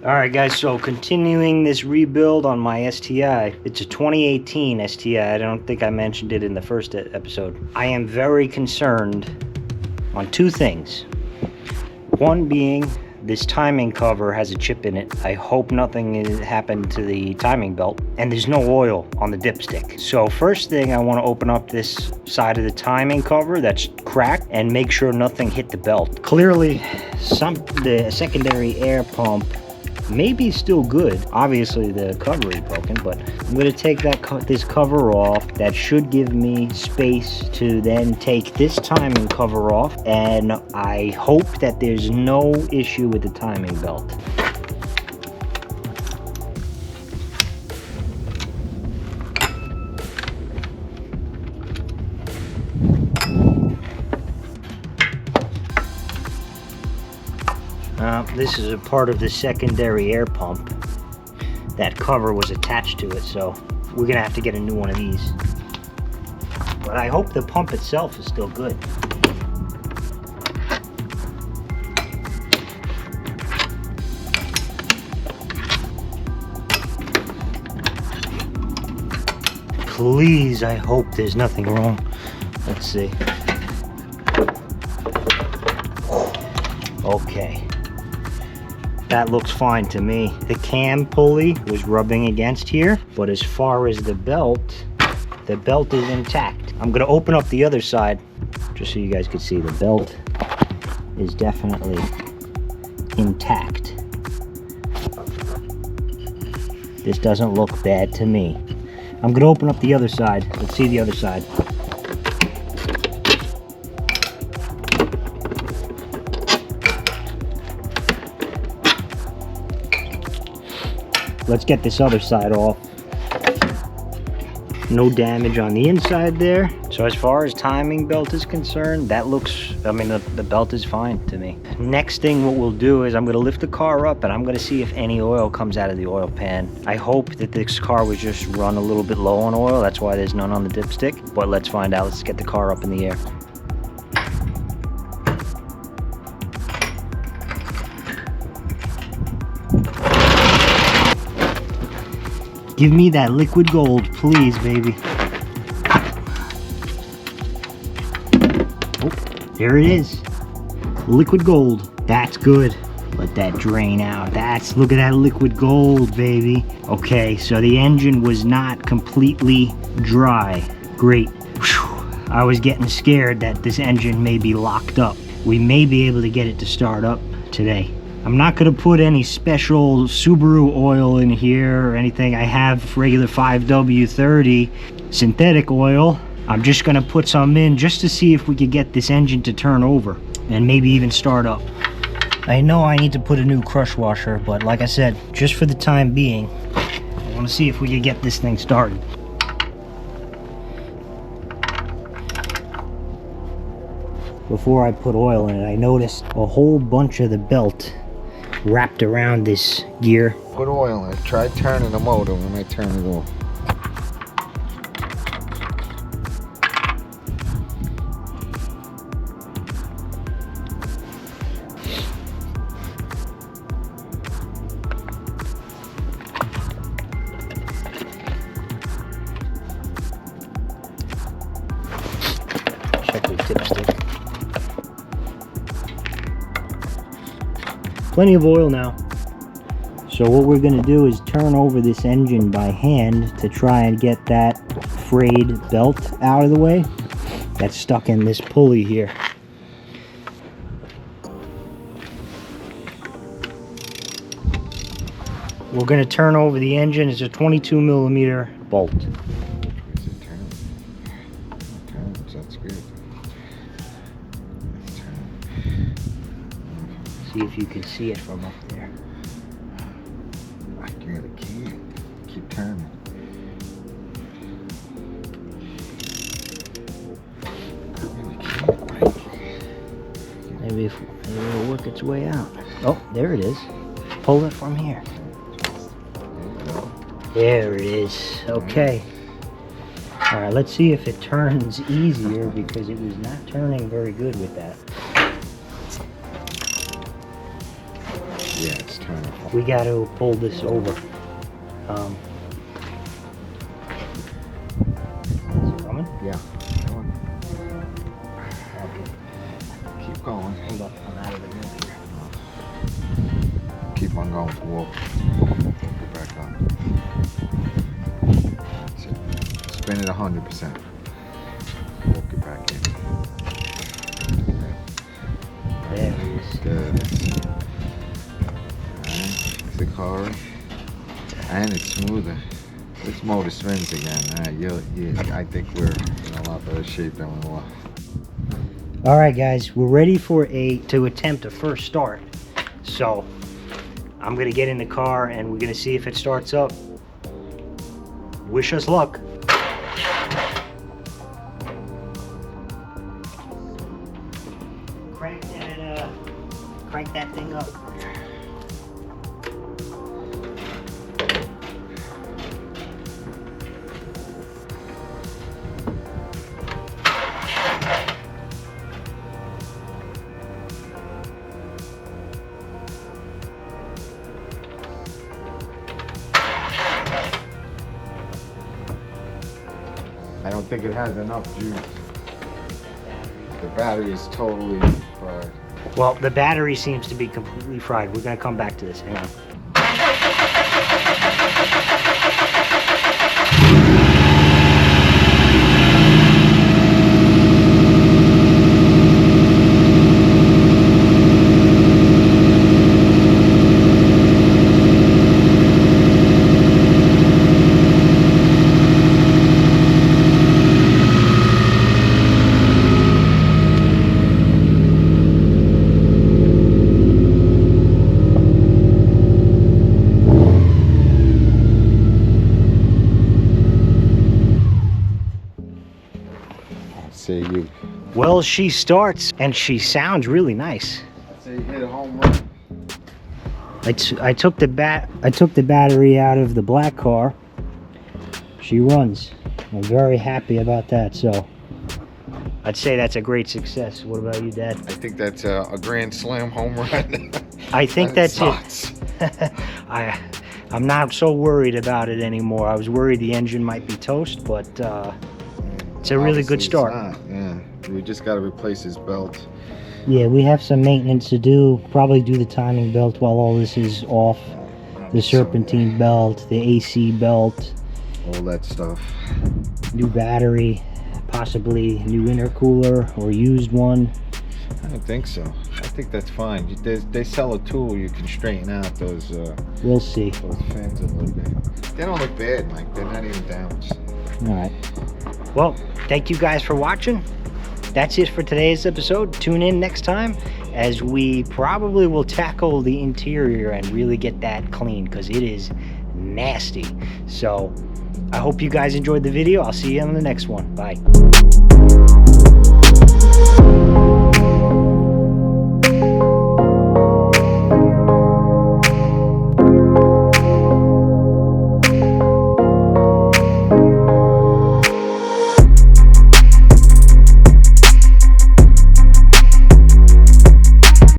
Alright guys, so continuing this rebuild on my STI. It's a 2018 STI. I don't think I mentioned it in the first episode. I am very concerned on two things. One being this timing cover has a chip in it. I hope nothing has happened to the timing belt. And there's no oil on the dipstick. So first thing, I want to open up this side of the timing cover that's cracked and make sure nothing hit the belt. Clearly, the secondary air pump may be still good. Obviously the cover is broken, but I'm going to take this cover off. That should give me space to then take this timing cover off, and I hope that there's no issue with the timing belt. This is a part of the secondary air pump. That cover was attached to it, so we're gonna have to get a new one of these. But I hope the pump itself is still good. Please, I hope there's nothing wrong. Let's see. Okay. That looks fine to me. The cam pulley was rubbing against here, but as far as the belt is intact. I'm gonna open up the other side just so you guys can see the belt is definitely intact. This doesn't look bad to me. I'm gonna open up the other side. Let's see the other side. Let's get this other side off. No damage on the inside there. So as far as timing belt is concerned, that looks, I mean, the belt is fine to me. Next thing what we'll do is I'm gonna lift the car up and I'm gonna see if any oil comes out of the oil pan. I hope that this car was just run a little bit low on oil. That's why there's none on the dipstick. But let's find out. Let's get the car up in the air. Give me that liquid gold, please, baby. Oh, there it is. Liquid gold. That's good. Let that drain out. Look at that liquid gold, baby. Okay, so the engine was not completely dry. Great. Whew. I was getting scared that this engine may be locked up. We may be able to get it to start up today. I'm not going to put any special Subaru oil in here or anything. I have regular 5W30 synthetic oil. I'm just going to put some in just to see if we could get this engine to turn over and maybe even start up. I know I need to put a new crush washer, but like I said, just for the time being, I want to see if we could get this thing started. Before I put oil in it, I noticed a whole bunch of the belt wrapped around this gear. Put oil in it. Try turning the motor when I turn it off. Check the dipstick. Plenty of oil now. So what we're going to do is turn over this engine by hand to try and get that frayed belt out of the way that's stuck in this pulley here. We're going to turn over the engine. It's a 22mm bolt. That's good. See if you can see it from up there. I can't. Keep turning. Maybe it'll work its way out. Oh, there it is. Pull it from here. There it is. Okay. All right, let's see if it turns easier because it was not turning very good with that. Yeah, it's turning. We got to pull this over. Is it coming? Yeah. Come on. Okay. Keep going. Hold up. I'm out of the wheel here. Keep on going. Whoa. Get back on. That's it. Spin it 100%. Walk it back in. There it is. Good. Alright. The car. And it's smoother. This motor spins again. I think we're in a lot better shape than we were. All right, guys, we're ready to attempt a first start. So I'm gonna get in the car and we're gonna see if it starts up. Wish us luck. Crank that thing up. I don't think it has enough juice. The battery is totally fried. Well, the battery seems to be completely fried. We're gonna come back to this. Hang on. Say you. Well, she starts and she sounds really nice. I say you hit a home run. I took the battery out of the black car. She runs. I'm very happy about that. So I'd say that's a great success. What about you, Dad? I think that's a grand slam home run. I think that's it. I'm not so worried about it anymore. I was worried the engine might be toast, but it's a really good start. Yeah, we just got to replace his belt. Yeah, we have some maintenance to do. Probably do the timing belt while all this is off. The serpentine belt, the AC belt, all that stuff. New battery, possibly new intercooler or used one. I don't think so. I think that's fine. They sell a tool you can straighten out those. We'll see. Those fins a little bit. They don't look bad, Mike. They're not even damaged. All right. Well, thank you guys for watching. That's it for today's episode. Tune in next time as we probably will tackle the interior and really get that clean because it is nasty. So I hope you guys enjoyed the video. I'll see you on the next one. Bye.